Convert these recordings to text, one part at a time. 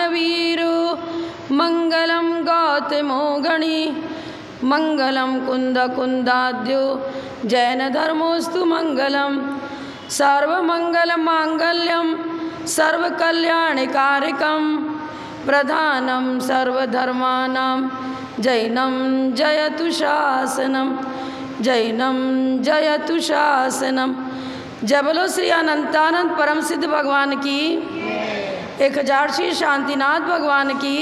महावीरो मंगलम गौतमो गणी मंगलम कुंदकुंदाद्यो जैन धर्मोस्तु मंगलम सर्वमंगल मांगल्यम सर्वकल्याणकारकम प्रधानम सर्वधर्मानां जैनम जयतु शासनम जैनम जयतु शासनम। जय बोलो श्री अनंतानंद परम सिद्ध भगवान की, 1000 श्री शांतिनाथ भगवान की,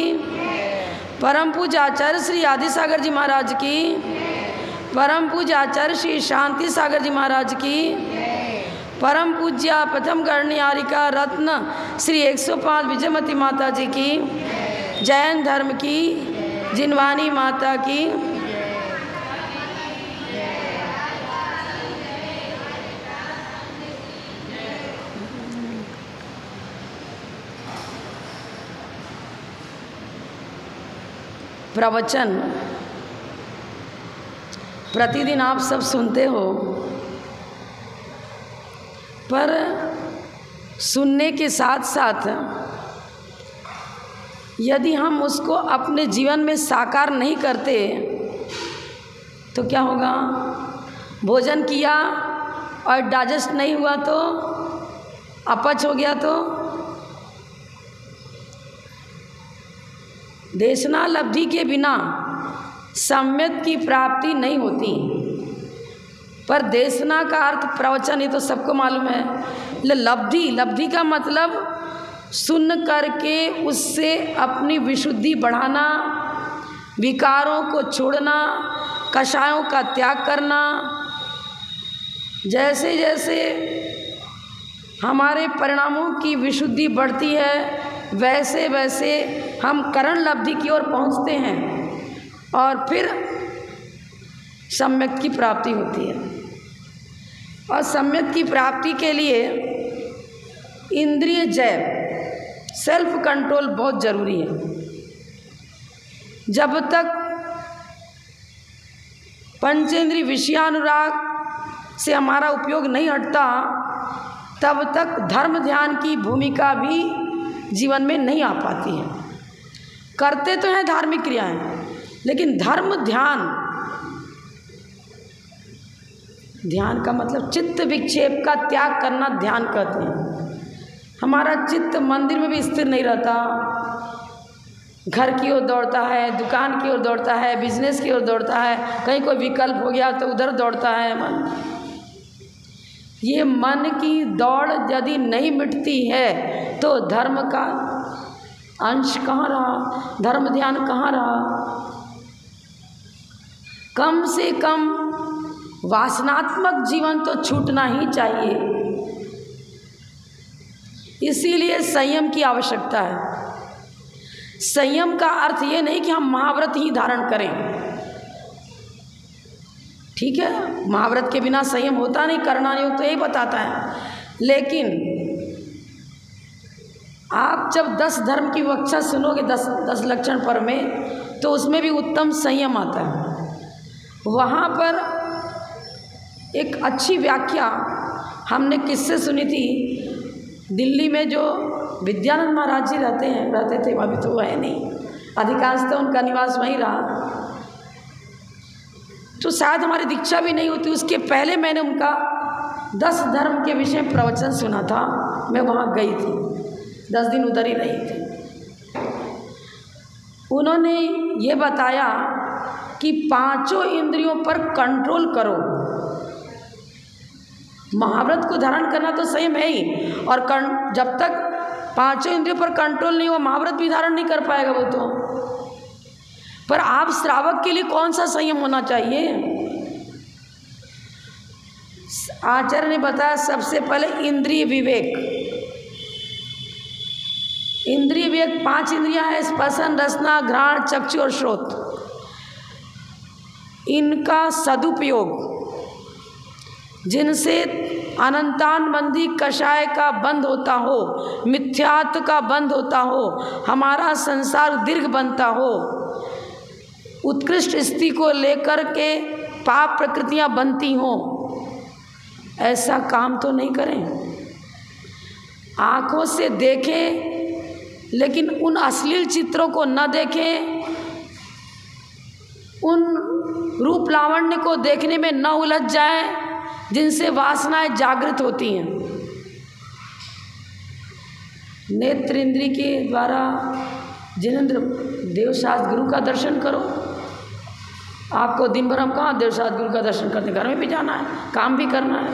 परम पूज्य आचार्य श्री आदि सागर जी महाराज की, परम पूज्य आचार्य श्री शांति सागर जी महाराज की, परम पूज्य प्रथम गणयारिका रत्न श्री 105 विजयमती माता जी की, जैन धर्म की जिनवानी माता की, प्रवचन प्रतिदिन आप सब सुनते हो, पर सुनने के साथ साथ यदि हम उसको अपने जीवन में साकार नहीं करते तो क्या होगा? भोजन किया और डाइजेस्ट नहीं हुआ तो, अपच हो गया तो, देशना लब्धि के बिना सम्यक की प्राप्ति नहीं होती। पर देशना का अर्थ प्रवचन, ये तो सबको मालूम है। लब्धि, लब्धि का मतलब सुन करके उससे अपनी विशुद्धि बढ़ाना, विकारों को छोड़ना, कषायों का त्याग करना। जैसे जैसे हमारे परिणामों की विशुद्धि बढ़ती है वैसे वैसे हम करण लब्धि की ओर पहुँचते हैं और फिर सम्यक की प्राप्ति होती है। और सम्यक की प्राप्ति के लिए इंद्रिय जय, सेल्फ कंट्रोल बहुत ज़रूरी है। जब तक पंचेंद्रिय विषयानुराग से हमारा उपयोग नहीं हटता तब तक धर्म ध्यान की भूमिका भी जीवन में नहीं आ पाती है। करते तो हैं धार्मिक क्रियाएं, लेकिन धर्म ध्यान, ध्यान का मतलब चित्त विक्षेप का त्याग करना ध्यान कहते हैं। हमारा चित्त मंदिर में भी स्थिर नहीं रहता, घर की ओर दौड़ता है, दुकान की ओर दौड़ता है, बिजनेस की ओर दौड़ता है, कहीं कोई विकल्प हो गया तो उधर दौड़ता है मन। ये मन की दौड़ यदि नहीं मिटती है तो धर्म का अंश कहाँ रहा, धर्म ध्यान कहाँ रहा? कम से कम वासनात्मक जीवन तो छूटना ही चाहिए। इसीलिए संयम की आवश्यकता है। संयम का अर्थ ये नहीं कि हम महाव्रत ही धारण करें, ठीक है, महाव्रत के बिना संयम होता नहीं, करना नहीं हो तो यही बताता है। लेकिन आप जब 10 धर्म की व्याख्या सुनोगे 10 लक्षण पर में, तो उसमें भी उत्तम संयम आता है। वहाँ पर एक अच्छी व्याख्या हमने किससे सुनी थी? दिल्ली में जो विद्यानंद महाराज जी रहते थे, अभी तो वो है नहीं, अधिकांशतः उनका निवास वहीं रहा, तो शायद हमारी दीक्षा भी नहीं होती। उसके पहले मैंने उनका 10 धर्म के विषय में प्रवचन सुना था। मैं वहाँ गई थी, 10 दिन उधर ही रही थी। उन्होंने ये बताया कि 5 इंद्रियों पर कंट्रोल करो। महाव्रत को धारण करना तो संयम है ही, और जब तक 5 इंद्रियों पर कंट्रोल नहीं हो महाव्रत भी धारण नहीं कर पाएगा वो तो। पर आप श्रावक के लिए कौन सा संयम होना चाहिए? आचार्य ने बताया सबसे पहले इंद्रिय विवेक। इंद्रिय विवेक 5 इंद्रियां हैं, स्पर्शन, रसना, घ्राण, चक्षु और श्रोत। इनका सदुपयोग, जिनसे अनंतानबंधी कषाय का बंद होता हो, मिथ्यात्व का बंद होता हो, हमारा संसार दीर्घ बनता हो, उत्कृष्ट स्थिति को लेकर के पाप प्रकृतियां बनती हों, ऐसा काम तो नहीं करें। आँखों से देखें लेकिन उन अश्लील चित्रों को न देखें, उन रूप लावण्य को देखने में न उलझ जाए जिनसे वासनाएं जागृत होती हैं। नेत्र इंद्री के द्वारा जिनेंद्र देवशास्त्र गुरु का दर्शन करो। आपको दिन भर हम कहाँ देवशास्त्र गुरु का दर्शन करते, घर में भी जाना है, काम भी करना है।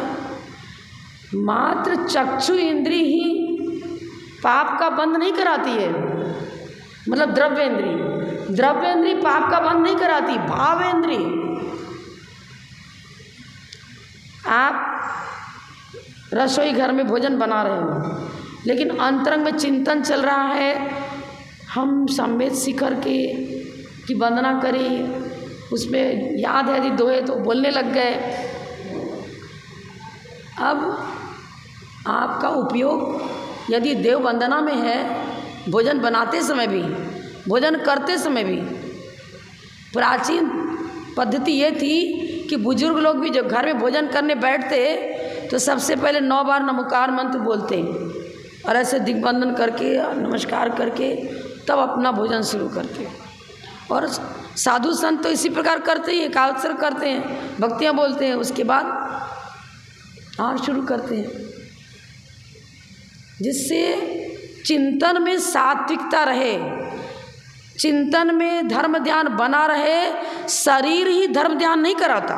मात्र चक्षु इंद्री ही पाप का बंध नहीं कराती है, मतलब द्रव्य इंद्री पाप का बंध नहीं कराती। भाव इंद्री, आप रसोई घर में भोजन बना रहे हो लेकिन अंतरंग में चिंतन चल रहा है, हम संवेद शिखर की वंदना करें, उसमें याद है यदि दोहे तो बोलने लग गए। अब आपका उपयोग यदि देव वंदना में है, भोजन बनाते समय भी, भोजन करते समय भी, प्राचीन पद्धति ये थी कि बुजुर्ग लोग भी जब घर में भोजन करने बैठते तो सबसे पहले 9 बार नमोकार मंत्र बोलते और ऐसे दिग्बंधन करके नमस्कार करके तब अपना भोजन शुरू करते। और साधु संत तो इसी प्रकार करते ही, एकाक्षर करते हैं, भक्तियाँ बोलते हैं, उसके बाद आप शुरू करते हैं, जिससे चिंतन में सात्विकता रहे, चिंतन में धर्म ध्यान बना रहे। शरीर ही धर्म ध्यान नहीं कराता।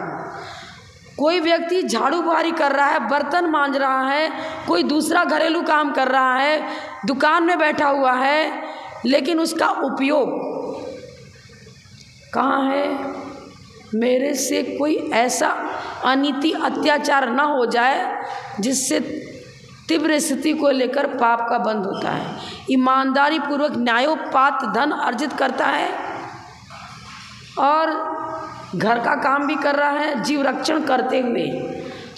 कोई व्यक्ति झाड़ू बुहारी कर रहा है, बर्तन मांज रहा है, कोई दूसरा घरेलू काम कर रहा है, दुकान में बैठा हुआ है, लेकिन उसका उपयोग कहाँ है? मेरे से कोई ऐसा अनीति अत्याचार न हो जाए जिससे तीव्र स्थिति को लेकर पाप का बंध होता है। ईमानदारी पूर्वक न्यायोपात धन अर्जित करता है और घर का काम भी कर रहा है, जीव रक्षण करते हुए।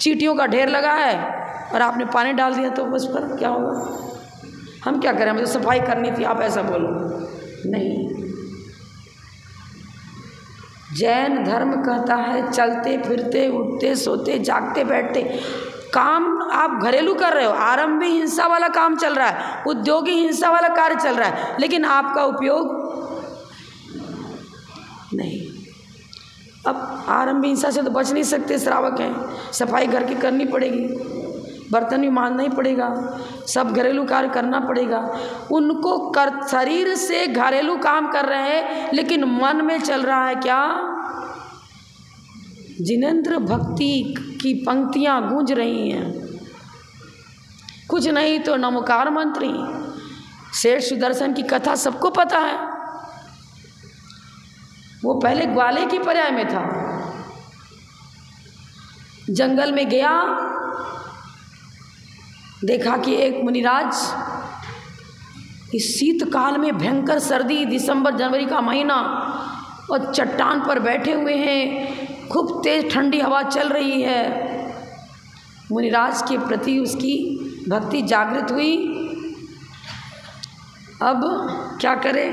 चींटियों का ढेर लगा है और आपने पानी डाल दिया तो उस पर क्या होगा? हम क्या करें, मुझे सफाई करनी थी, आप ऐसा बोलो नहीं। जैन धर्म कहता है चलते फिरते उठते सोते जागते बैठते काम आप घरेलू कर रहे हो, आरंभी हिंसा वाला काम चल रहा है, उद्योगी हिंसा वाला कार्य चल रहा है, लेकिन आपका उपयोग नहीं। अब आरंभी हिंसा से तो बच नहीं सकते, श्रावक हैं, सफाई घर की करनी पड़ेगी, बर्तन भी मांजना ही पड़ेगा, सब घरेलू कार्य करना पड़ेगा। उनको शरीर से घरेलू काम कर रहे हैं लेकिन मन में चल रहा है क्या? जिनेंद्र भक्ति की पंक्तियां गूंज रही हैं, कुछ नहीं तो नमोकार मंत्र ही। सेठ सुदर्शन की कथा सबको पता है। वो पहले ग्वाले की पर्याय में था, जंगल में गया, देखा कि एक मुनिराज इस शीतकाल में भयंकर सर्दी, दिसंबर जनवरी का महीना, और चट्टान पर बैठे हुए हैं, खूब तेज ठंडी हवा चल रही है। मुनिराज के प्रति उसकी भक्ति जागृत हुई। अब क्या करे,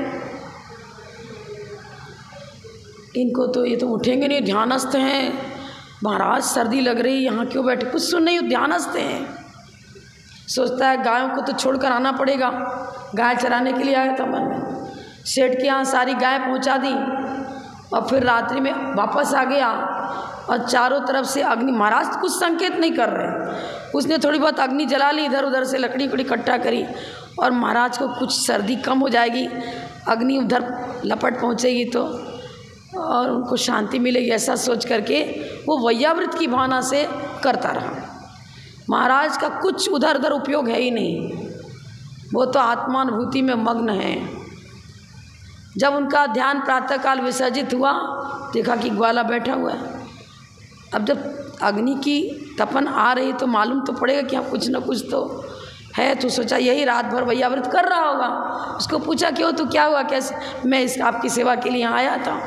इनको तो ये तो उठेंगे नहीं, ध्यानस्थ हैं। महाराज सर्दी लग रही, यहाँ क्यों बैठे, कुछ सुन नहीं, ध्यानस्थ हैं। सोचता है गायों को तो छोड़कर आना पड़ेगा, गाय चराने के लिए आया था मन में। सेठ के यहाँ सारी गाय पहुँचा दी और फिर रात्रि में वापस आ गया और चारों तरफ से अग्नि, महाराज कुछ संकेत नहीं कर रहे, उसने थोड़ी बहुत अग्नि जला ली, इधर उधर से लकड़ी इकट्ठा करी और महाराज को कुछ सर्दी कम हो जाएगी, अग्नि उधर लपट पहुँचेगी तो और उनको शांति मिलेगी, ऐसा सोच करके वो वैयावृत की भावना से करता रहा। महाराज का कुछ उधर उधर उपयोग है ही नहीं, वो तो आत्मानुभूति में मग्न है। जब उनका ध्यान प्रातःकाल विसर्जित हुआ, देखा कि ग्वाला बैठा हुआ है। अब जब अग्नि की तपन आ रही तो मालूम तो पड़ेगा कि हाँ कुछ न कुछ तो है, तो सोचा यही रात भर वैयावृत कर रहा होगा। उसको पूछा क्यों, तो क्या हुआ, कैसे? मैं इस आपकी सेवा के लिए यहाँ आया था।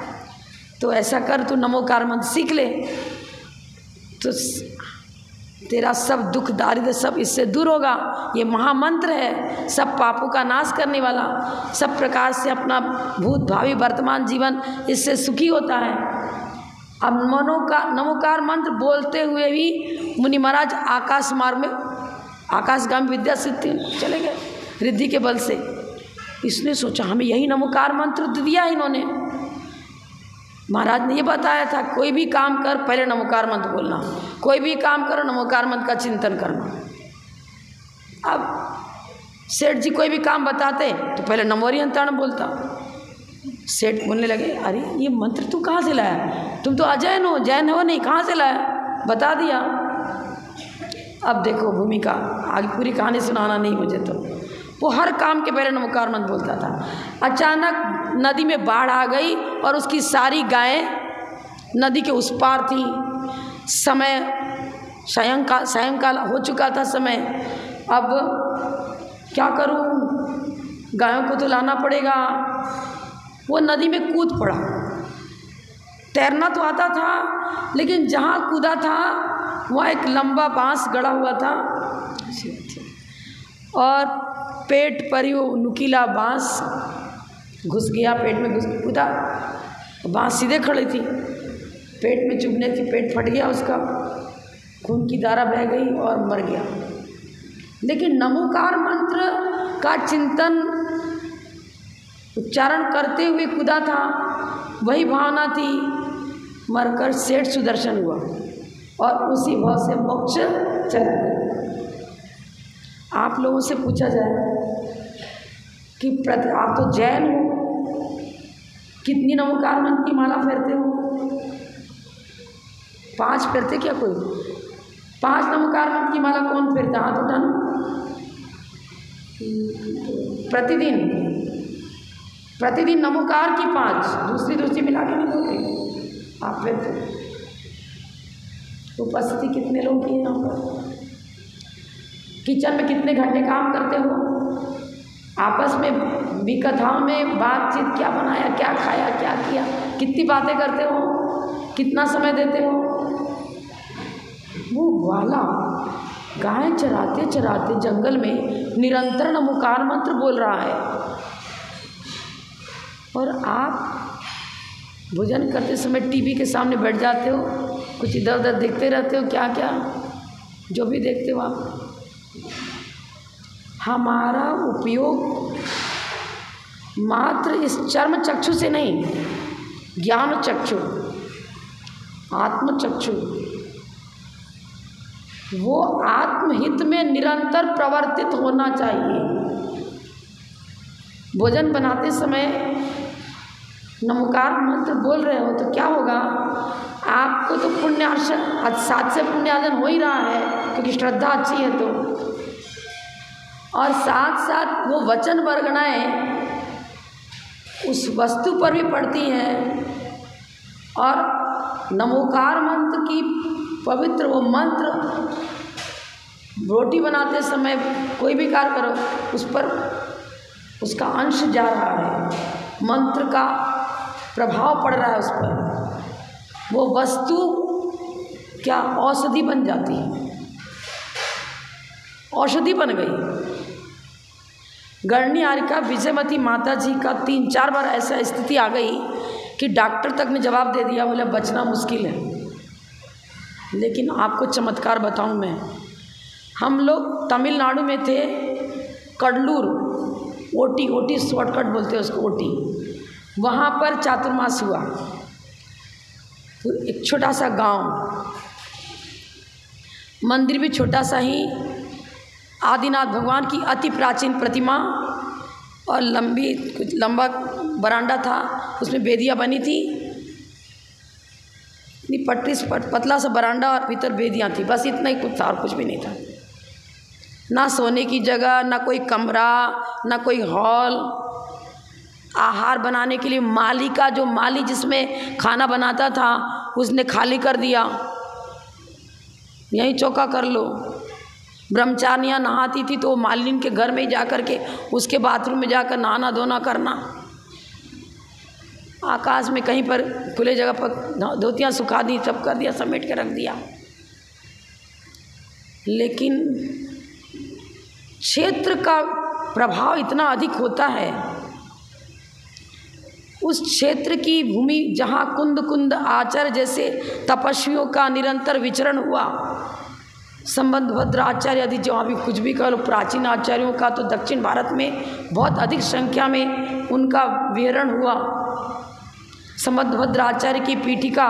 तो ऐसा कर, तू नमोकार मंत्र सीख ले तो तेरा सब दुख दारिद्र सब इससे दूर होगा। ये महामंत्र है, सब पापों का नाश करने वाला, सब प्रकार से अपना भूत भावी वर्तमान जीवन इससे सुखी होता है। अब नमोकार मंत्र बोलते हुए भी मुनि महाराज आकाश मार्ग में आकाशगामी विद्या सिद्धि चले गए, रिद्धि के बल से। इसने सोचा हमें यही नमोकार मंत्र दिया इन्होंने। महाराज ने ये बताया था कोई भी काम कर पहले नमोकार मंत्र बोलना, कोई भी काम करो नमोकार मंत्र का चिंतन करना। अब सेठ जी कोई भी काम बताते तो पहले नमोरी अंतरण बोलता। सेठ बोलने लगे अरे ये मंत्र तू कहाँ से लाया, तुम तो अजैन हो, जैन हो नहीं, कहाँ से लाया, बता दिया। अब देखो भूमिका, आगे पूरी कहानी सुनाना नहीं मुझे, तो वो हर काम के पहले नमोकार मंत्र बोलता था। अचानक नदी में बाढ़ आ गई और उसकी सारी गायें नदी के उस पार थी। समय सायंकाल हो चुका था समय। अब क्या करूं, गायों को तो लाना पड़ेगा। वो नदी में कूद पड़ा। तैरना तो आता था लेकिन जहाँ कूदा था वहाँ एक लंबा बांस गड़ा हुआ था और पेट पर ही वो नुकीला बांस घुस गया, पेट में घुस कूदा। बांस सीधे खड़ी थी, पेट में चुभने थी, पेट फट गया उसका, खून की धारा बह गई और मर गया। लेकिन नमोकार मंत्र का चिंतन उच्चारण करते हुए कूदा था, वही भावना थी, मरकर सेठ सुदर्शन हुआ और उसी भाव से मोक्ष चला गया। आप लोगों से पूछा जाए कि आप तो जैन हो, कितनी नमोकार मंत्र की माला फेरते हो? 5 फेरते क्या कोई? 5 नमोकार मंत्र की माला कौन फेरता? हाथ उठाना। प्रतिदिन नमोकार की 5, दूसरी मिला के नहीं बोलते आप फेरते। उपस्थिति कितने लोग की है यहाँ पर? किचन में कितने घंटे काम करते हो? आपस में भी कथाओं में बातचीत, क्या बनाया, क्या खाया, क्या किया, कितनी बातें करते हो, कितना समय देते हो? वो वाला गाय चराते चराते जंगल में निरंतर नमोकार मंत्र बोल रहा है और आप भोजन करते समय टीवी के सामने बैठ जाते हो, कुछ इधर उधर देखते रहते हो, क्या क्या जो भी देखते हो आप। हमारा उपयोग मात्र इस चर्म चक्षु से नहीं, ज्ञान चक्षु, आत्म चक्षु, वो आत्महित में निरंतर प्रवर्तित होना चाहिए। भोजन बनाते समय नमोकार मंत्र बोल रहे हो तो क्या होगा, आपको तो पुण्यार्जन, साथ से पुण्यार्जन हो ही रहा है क्योंकि श्रद्धा अच्छी है तो, और साथ साथ वो वचन वर्गणाएं उस वस्तु पर भी पड़ती हैं और नमोकार मंत्र की पवित्र वो मंत्र, रोटी बनाते समय कोई भी कार्य करो उस पर उसका अंश जा रहा है, मंत्र का प्रभाव पड़ रहा है उस पर, वो वस्तु क्या औषधि बन जाती है, औषधि बन गई। गणनीयारिका विजयमती माता जी का 3-4 बार ऐसा स्थिति आ गई कि डॉक्टर तक ने जवाब दे दिया, बोले बचना मुश्किल है। लेकिन आपको चमत्कार बताऊं मैं, हम लोग तमिलनाडु में थे, कडलूर, ओटी शॉर्टकट बोलते हैं उसको, ओटी, वहाँ पर चातुर्मास हुआ। एक छोटा सा गांव, मंदिर भी छोटा सा ही, आदिनाथ भगवान की अति प्राचीन प्रतिमा और कुछ लंबा बरांडा था, उसमें बेदियाँ बनी थी, इतनी पट्टी पतला सा बरांडा और भीतर बेदियाँ थी, बस इतना ही कुछ था और कुछ भी नहीं था। ना सोने की जगह, ना कोई कमरा, ना कोई हॉल। आहार बनाने के लिए माली जिसमें खाना बनाता था उसने खाली कर दिया, यहीं चौका कर लो। ब्रह्मचारियाँ नहाती थी तो मालिनी के घर में ही जा कर के उसके बाथरूम में जाकर नहाना धोना करना। आकाश में कहीं पर खुले जगह पर धोतियाँ सुखा दी, सब कर दिया, समेट के रख दिया। लेकिन क्षेत्र का प्रभाव इतना अधिक होता है, उस क्षेत्र की भूमि जहाँ कुंद आचार्य जैसे तपस्वियों का निरंतर विचरण हुआ, संबंधभद्र आचार्य आदि जो अभी कुछ भी कह लो, प्राचीन आचार्यों का तो दक्षिण भारत में बहुत अधिक संख्या में उनका विहरण हुआ। संबंधभद्र आचार्य की पीठिका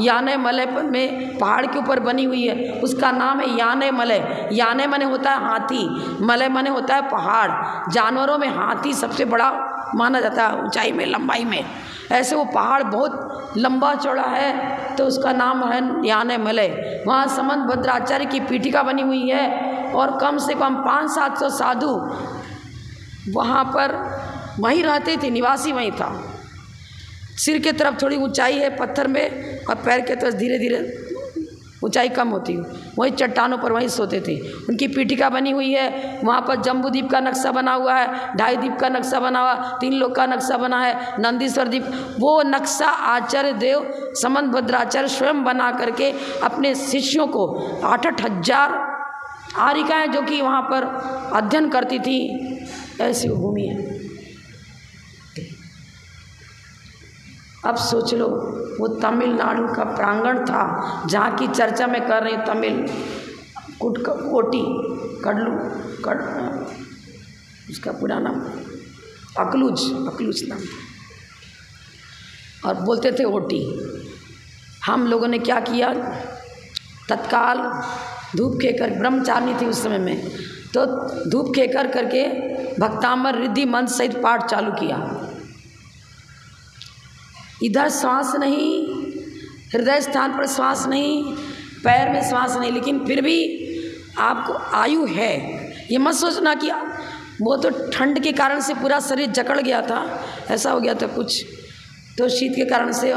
याने मलय में पहाड़ के ऊपर बनी हुई है, उसका नाम है याने मलय। याने मने होता है हाथी, मलय मने होता है पहाड़। जानवरों में हाथी सबसे बड़ा माना जाता है ऊंचाई में, लंबाई में। ऐसे वो पहाड़ बहुत लंबा चौड़ा है तो उसका नाम है याने मलय। वहाँ संबंधभद्र आचार्य की पीठिका बनी हुई है और कम से कम 500-700 साधु वहाँ पर वहीं रहते थे, निवासी वहीं था। सिर के तरफ थोड़ी ऊंचाई है पत्थर में और पैर के तरफ धीरे धीरे ऊंचाई कम होती है, वहीं चट्टानों पर वहीं सोते थे। उनकी पीठिका बनी हुई है। वहाँ पर जम्बू द्वीप का नक्शा बना हुआ है, 2.5 द्वीप का नक्शा बना हुआ, 3 लोक का नक्शा बना है, नंदीश्वर द्वीप। वो नक्शा आचार्य देव संबंधभद्र आचार्य स्वयं बना करके अपने शिष्यों को 8-8 हज़ार आरिकाएँ जो कि वहाँ पर अध्ययन करती थी, ऐसी भूमि है। अब सोच लो वो तमिलनाडु का प्रांगण था जहाँ की चर्चा मैं कर रही हूँ, तमिल कोटी कडलू उसका पूरा नाम अकलूज नाम और बोलते थे ओटी। हम लोगों ने क्या किया, तत्काल धूप खेकर, ब्रह्मचारिणी थी उस समय में, तो धूप खेकर करके भक्तामर रिद्धि मंत्र सहित पाठ चालू किया। इधर श्वास नहीं, हृदय स्थान पर श्वास नहीं, पैर में श्वास नहीं, लेकिन फिर भी आपको आयु है। ये मत सोचना कि वो तो ठंड के कारण से पूरा शरीर जकड़ गया था, ऐसा हो गया था कुछ, तो शीत के कारण से।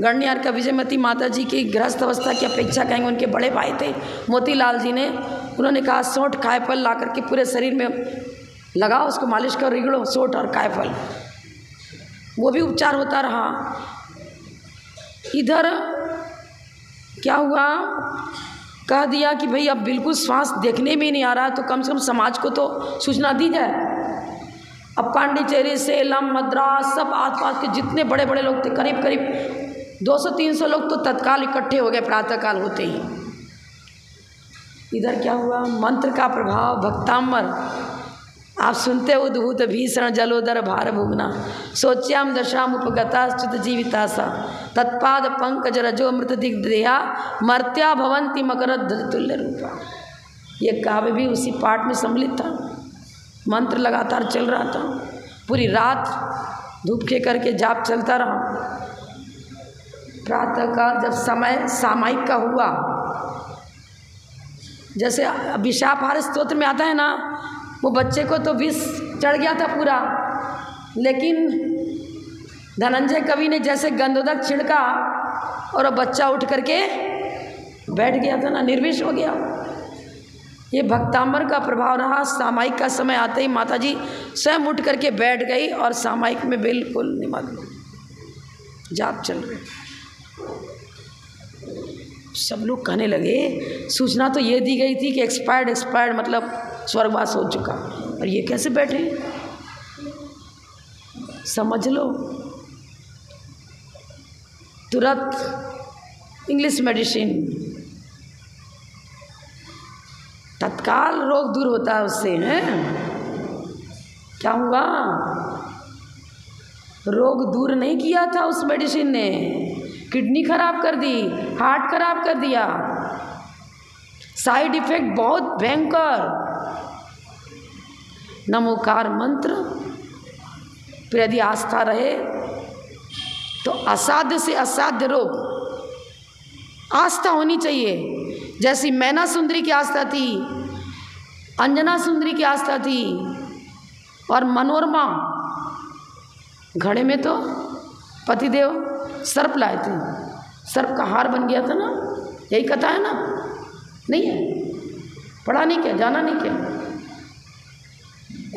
गणियार का विजयमती माता जी की गृहस्थ अवस्था की अपेक्षा कहेंगे, उनके बड़े भाई थे मोतीलाल जी ने, उन्होंने कहा सोंठ कायफल ला करके पूरे शरीर में लगाओ, उसको मालिश कर, रिगड़ो सोंठ और कायफल, वो भी उपचार होता रहा। इधर क्या हुआ, कह दिया कि भाई अब बिल्कुल श्वास देखने में नहीं आ रहा, तो कम से कम समाज को तो सूचना दी जाए। अब पांडिचेरी, सेलम, मद्रास, सब आसपास के जितने बड़े बड़े लोग थे, करीब करीब 200-300 लोग तो तत्काल इकट्ठे हो गए प्रातःकाल होते ही। इधर क्या हुआ, मंत्र का प्रभाव, भक्तामर आप सुनते उद्भूत भीषण जलोदर भार भुगना, सोच्याम दशाम उपगता च्युत जीविता सा, तत्पाद पंकज रजो मृत दिग्देहा, मर्त्या भवंती मकरध्वज तुल्य रूपा। ये काव्य भी उसी पाठ में सम्मिलित था। मंत्र लगातार चल रहा था, पूरी रात धूप खे करके जाप चलता रहा। प्रातःकाल जब समय सामायिक का हुआ, जैसे अभिशापहार स्तोत्र में आता है ना, वो बच्चे को तो विष चढ़ गया था पूरा, लेकिन धनंजय कवि ने जैसे गंधोदक छिड़का और वो बच्चा उठ करके बैठ गया था ना, निर्विष हो गया। ये भक्तांबर का प्रभाव रहा। सामायिक का समय आते ही माताजी स्वयं उठ करके बैठ गई और सामायिक में बिल्कुल निमग्न, जाप चल रहे। सब लोग कहने लगे, सूचना तो ये दी गई थी कि एक्सपायर्ड मतलब स्वर्गवास हो चुका, और ये कैसे बैठे, समझ लो। तुरंत इंग्लिश मेडिसिन, तत्काल रोग दूर होता है उससे, हैं? क्या हुआ, रोग दूर नहीं किया था उस मेडिसिन ने, किडनी खराब कर दी, हार्ट खराब कर दिया, साइड इफेक्ट बहुत भयंकर। नमोकार मंत्र पर यदि आस्था रहे तो असाध्य से असाध्य रोग, आस्था होनी चाहिए। जैसी मैना सुंदरी की आस्था थी, अंजना सुंदरी की आस्था थी, और मनोरमा घड़े में तो पतिदेव सर्प लाए थे, सर्प का हार बन गया था ना, यही कथा है ना, नहीं है? पढ़ा नहीं क्या, जाना नहीं क्या?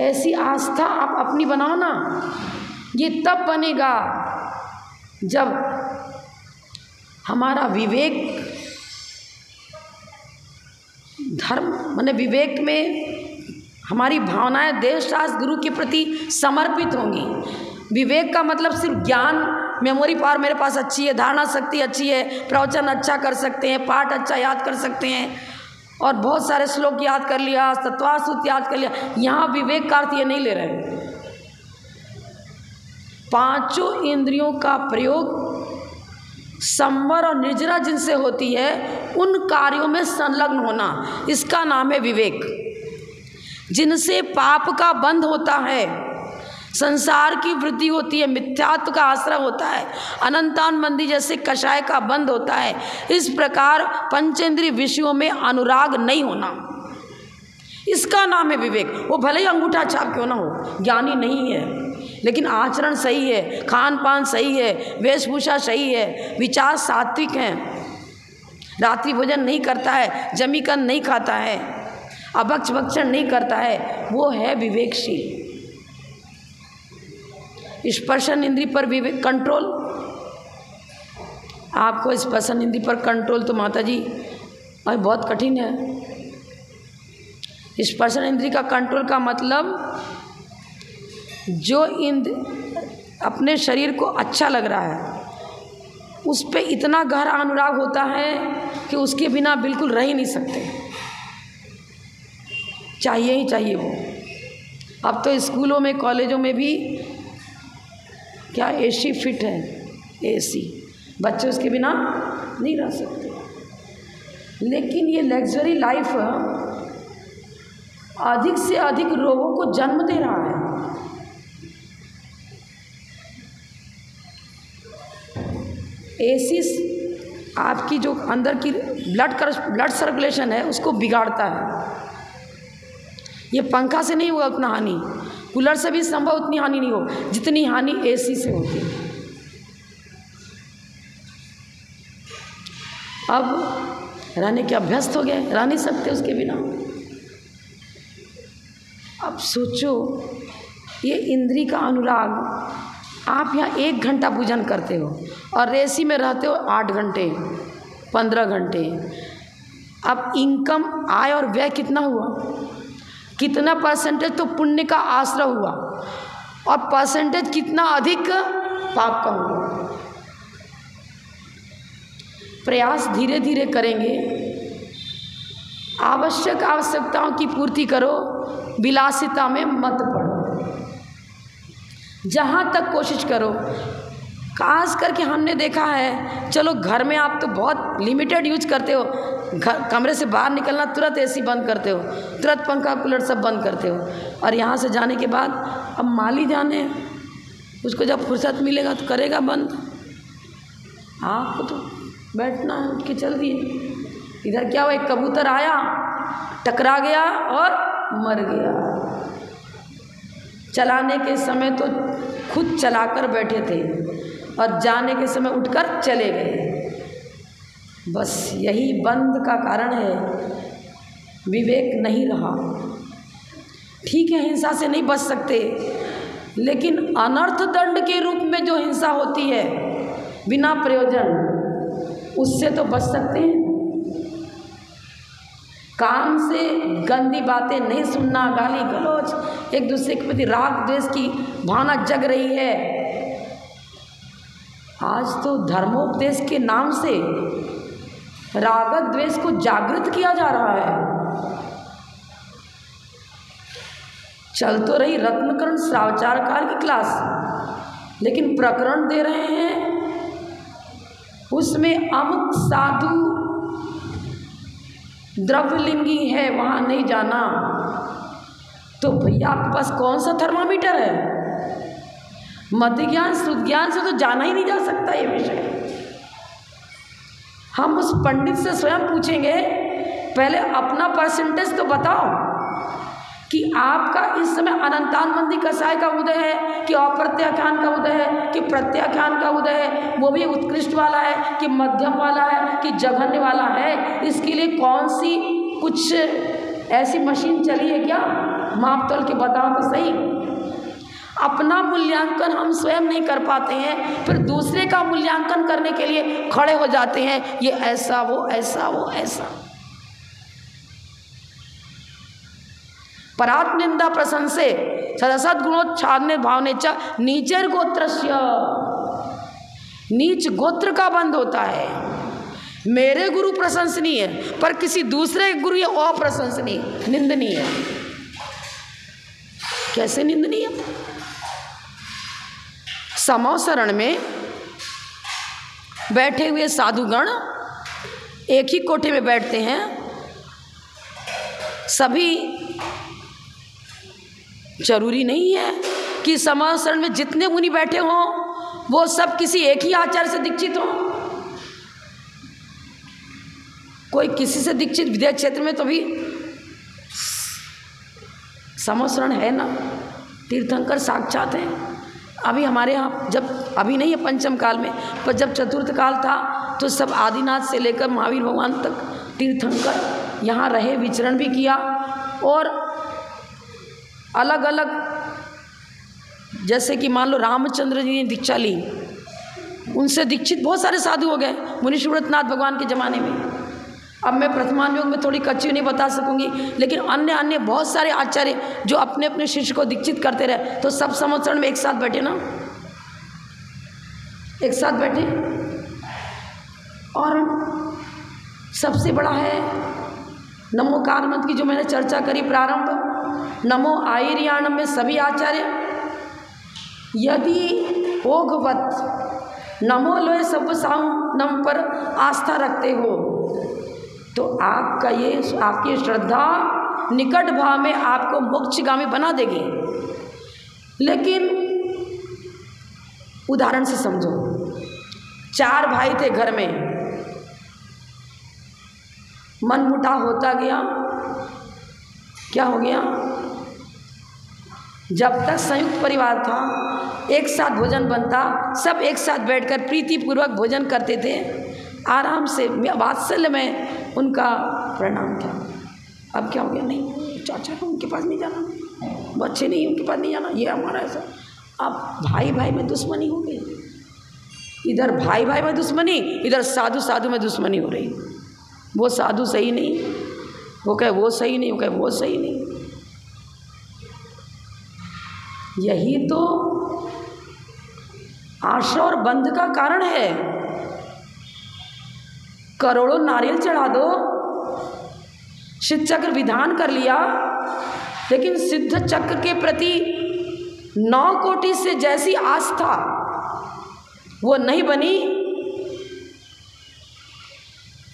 ऐसी आस्था आप अपनी बनाओ ना। ये तब बनेगा जब हमारा विवेक, धर्म माने विवेक में हमारी भावनाएं देश शास्त्र गुरु के प्रति समर्पित होंगी। विवेक का मतलब सिर्फ ज्ञान, मेमोरी पावर मेरे पास अच्छी है, धारणा शक्ति अच्छी है, प्रवचन अच्छा कर सकते हैं, पाठ अच्छा याद कर सकते हैं, और बहुत सारे श्लोक याद कर लिया, तत्वासूत्र याद कर लिया। यहाँ विवेक का अर्थ ये नहीं ले रहे। पांचों इंद्रियों का प्रयोग संवर और निर्जरा जिनसे होती है उन कार्यों में संलग्न होना, इसका नाम है विवेक। जिनसे पाप का बंध होता है, संसार की वृद्धि होती है, मिथ्यात्व का आश्रय होता है, अनंतान मंदी जैसे कषाय का बंध होता है, इस प्रकार पंचेंद्रिय विषयों में अनुराग नहीं होना, इसका नाम है विवेक। वो भले ही अंगूठा छाप क्यों ना हो, ज्ञानी नहीं है, लेकिन आचरण सही है, खान पान सही है, वेशभूषा सही है, विचार सात्विक हैं, रात्रि भोजन नहीं करता है, जमीकन नहीं खाता है, अभक्ष भक्षण नहीं करता है, वो है विवेकशील। स्पर्शन इंद्री पर विवेक कंट्रोल, आपको स्पर्शन इंद्री पर कंट्रोल तो माता जी भाई बहुत कठिन है। स्पर्शन इंद्री का कंट्रोल का मतलब जो इंद्र अपने शरीर को अच्छा लग रहा है उस पे इतना गहरा अनुराग होता है कि उसके बिना बिल्कुल रह ही नहीं सकते, चाहिए ही चाहिए वो। अब तो स्कूलों में कॉलेजों में भी क्या एसी फिट है, एसी, बच्चे उसके बिना नहीं रह सकते। लेकिन ये लग्जरी लाइफ अधिक से अधिक रोगों को जन्म दे रहा है। एसी आपकी जो अंदर की ब्लड सर्कुलेशन है उसको बिगाड़ता है। ये पंखा से नहीं हुआ उतना हानि, कूलर से भी संभव उतनी हानि नहीं हो जितनी हानि एसी से होती है। अब रहने के अभ्यस्त हो गए, रह नहीं सकते उसके बिना। अब सोचो ये इंद्री का अनुराग, आप यहाँ 1 घंटा पूजन करते हो और एसी में रहते हो 8 घंटे 15 घंटे। अब इनकम, आय और व्यय कितना हुआ, कितना परसेंटेज तो पुण्य का आश्रय हुआ और परसेंटेज कितना अधिक पाप का हुआ। प्रयास धीरे धीरे करेंगे, आवश्यकताओं की पूर्ति करो, विलासिता में मत पड़ो। जहाँ तक कोशिश करो, खास करके हमने देखा है, चलो घर में आप तो बहुत लिमिटेड यूज करते हो, कमरे से बाहर निकलना तुरंत एसी बंद करते हो, तुरंत पंखा कूलर सब बंद करते हो, और यहाँ से जाने के बाद अब माली जाने उसको जब फुर्सत मिलेगा तो करेगा बंद। आपको तो बैठना है, उठ के चल दिए। इधर क्या हुआ, एक कबूतर आया, टकरा गया और मर गया। चलाने के समय तो खुद चलाकर बैठे थे और जाने के समय उठकर चले गए। बस यही बंद का कारण है, विवेक नहीं रहा। ठीक है, हिंसा से नहीं बच सकते, लेकिन अनर्थ दंड के रूप में जो हिंसा होती है बिना प्रयोजन, उससे तो बच सकते हैं। कान से गंदी बातें नहीं सुनना, गाली गलौज, एक दूसरे के प्रति राग द्वेष की भावना जग रही है। आज तो धर्मोपदेश के नाम से राग द्वेष को जागृत किया जा रहा है। चल तो रही रत्नकरण श्रावचार काल की क्लास, लेकिन प्रकरण दे रहे हैं उसमें अमुक साधु द्रव्यलिंगी है, वहाँ नहीं जाना। तो भैया आपके पास कौन सा थर्मामीटर है? मध्य ज्ञान श्रुत ज्ञान से तो जाना ही नहीं जा सकता ये विषय। हम उस पंडित से स्वयं पूछेंगे, पहले अपना परसेंटेज तो बताओ कि आपका इस समय अनंतानमंदी कषाय का उदय है कि अप्रत्याख्यान का उदय है कि प्रत्याख्यान का उदय है, वो भी उत्कृष्ट वाला है कि मध्यम वाला है कि जघन्य वाला है। इसके लिए कौन सी कुछ ऐसी मशीन चली है क्या? माप तोल के बताओ तो सही। अपना मूल्यांकन हम स्वयं नहीं कर पाते हैं, फिर दूसरे का मूल्यांकन करने के लिए खड़े हो जाते हैं, ये ऐसा वो ऐसा वो ऐसा। परात निंदा प्रशंसे सदसद गुणोच्छादने भावने च नीचर गोत्रस्य, नीच गोत्र का बंध होता है। मेरे गुरु प्रशंसनीय है पर किसी दूसरे गुरु ये अप्रशंसनीय, निंदनीय है। कैसे निंदनीय? समौ शरण में बैठे हुए साधुगण एक ही कोठे में बैठते हैं, सभी जरूरी नहीं है कि समौ शरण में जितने मुनि बैठे हों वो सब किसी एक ही आचार्य से दीक्षित हों। कोई किसी से दीक्षित विद्या क्षेत्र में तो भी समौ शरण है ना, तीर्थंकर साक्षात हैं। अभी हमारे यहाँ जब अभी नहीं है पंचम काल में, पर जब चतुर्थ काल था तो सब आदिनाथ से लेकर महावीर भगवान तक तीर्थंकर यहाँ रहे, विचरण भी किया। और अलग अलग जैसे कि मान लो रामचंद्र जी ने दीक्षा ली, उनसे दीक्षित बहुत सारे साधु हो गए मुनि सुव्रतनाथ भगवान के ज़माने में। अब मैं प्रथमानुयोग में थोड़ी कच्ची नहीं बता सकूंगी, लेकिन अन्य अन्य बहुत सारे आचार्य जो अपने अपने शिष्य को दीक्षित करते रहे, तो सब संवत्सरण में एक साथ बैठे ना, एक साथ बैठे। और सबसे बड़ा है नमोकार मंत्र की जो मैंने चर्चा करी प्रारंभ, नमो आयर्याणम में सभी आचार्य यदि ओघवत नमो लोय सब नम पर आस्था रखते हो तो आपका ये आपकी श्रद्धा निकट भाव में आपको मोक्षगामी बना देगी। लेकिन उदाहरण से समझो, 4 भाई थे घर में, मनमुटाव होता गया, क्या हो गया? जब तक संयुक्त परिवार था, एक साथ भोजन बनता, सब एक साथ बैठकर प्रीतिपूर्वक भोजन करते थे, आराम से वात्सल्य में उनका परिणाम था। अब क्या हो गया? नहीं, चाचा को उनके पास नहीं जाना, बच्चे नहीं उनके पास नहीं जाना, ये हमारा ऐसा। अब भाई भाई में दुश्मनी हो गई, इधर भाई भाई में दुश्मनी, इधर साधु साधु में दुश्मनी हो रही। वो साधु सही नहीं, वो कहे वो सही नहीं, वो कहे वो सही नहीं। यही तो आशा और बंध का कारण है। करोड़ों नारियल चढ़ा दो, सिद्ध चक्र विधान कर लिया, लेकिन सिद्ध चक्र के प्रति 9 कोटि से जैसी आस्था वो नहीं बनी।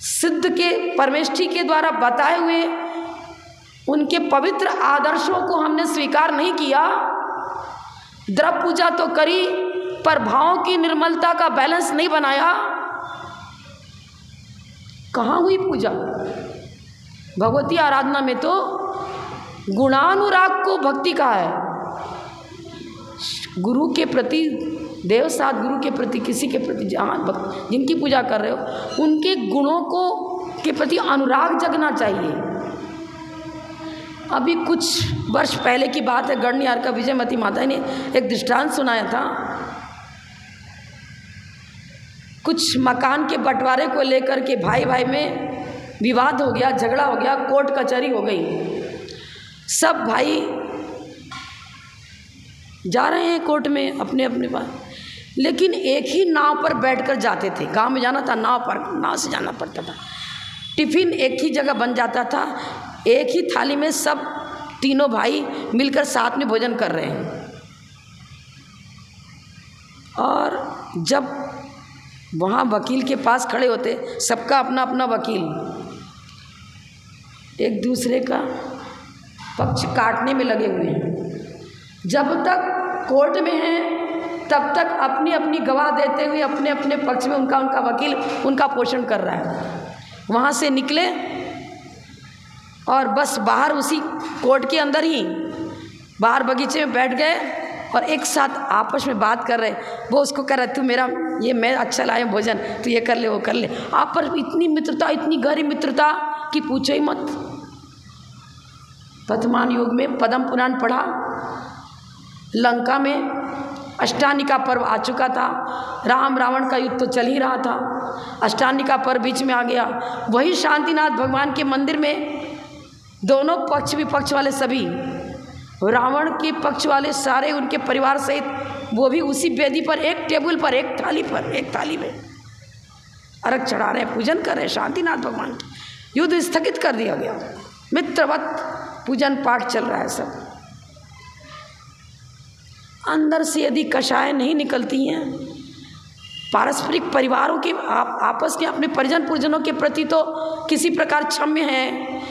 सिद्ध के परमेष्ठी के द्वारा बताए हुए उनके पवित्र आदर्शों को हमने स्वीकार नहीं किया। द्रव्य पूजा तो करी पर भावों की निर्मलता का बैलेंस नहीं बनाया। कहाँ हुई पूजा? भगवती आराधना में तो गुणानुराग को भक्ति कहा है। गुरु के प्रति, देव साथ गुरु के प्रति, किसी के प्रति जहाँ जिनकी पूजा कर रहे हो उनके गुणों को के प्रति अनुराग जगना चाहिए। अभी कुछ वर्ष पहले की बात है, गढ़नियार का विजयमती माता ने एक दृष्टांत सुनाया था। कुछ मकान के बंटवारे को लेकर के भाई भाई में विवाद हो गया, झगड़ा हो गया, कोर्ट कचहरी हो गई। सब भाई जा रहे हैं कोर्ट में अपने अपने पास, लेकिन एक ही नाव पर बैठकर जाते थे। गांव में जाना था, नाव पर, नाव से जाना पड़ता था। टिफिन एक ही जगह बन जाता था, एक ही थाली में सब तीनों भाई मिलकर साथ में भोजन कर रहे हैं। और जब वहाँ वकील के पास खड़े होते, सबका अपना अपना वकील, एक दूसरे का पक्ष काटने में लगे हुए हैं। जब तक कोर्ट में हैं तब तक अपनी अपनी गवाह देते हुए अपने अपने पक्ष में उनका वकील उनका पोषण कर रहा है। वहाँ से निकले और बस बाहर उसी कोर्ट के अंदर ही बाहर बगीचे में बैठ गए और एक साथ आपस में बात कर रहे। वो उसको कह रहा, तू मेरा ये मैं अच्छा लाया भोजन, तू ये कर ले वो कर ले। आप पर इतनी मित्रता, इतनी गहरी मित्रता कि पूछो ही मत। वर्तमान युग में पद्म पुराण पढ़ा, लंका में अष्टानिका पर्व आ चुका था, राम रावण का युद्ध तो चल ही रहा था, अष्टानिका पर्व बीच में आ गया। वही शांतिनाथ भगवान के मंदिर में दोनों पक्ष विपक्ष वाले सभी, रावण के पक्ष वाले सारे उनके परिवार सहित, वो भी उसी वेदी पर, एक टेबल पर, एक थाली में अर्घ चढ़ा रहे हैं, पूजन कर रहे हैं शांतिनाथ भगवान। युद्ध स्थगित कर दिया गया, मित्रवत पूजन पाठ चल रहा है सब। अंदर से यदि कषाय नहीं निकलती हैं, पारस्परिक परिवारों के आपस के अपने परिजन पुरजनों के प्रति तो किसी प्रकार क्षम्य हैं,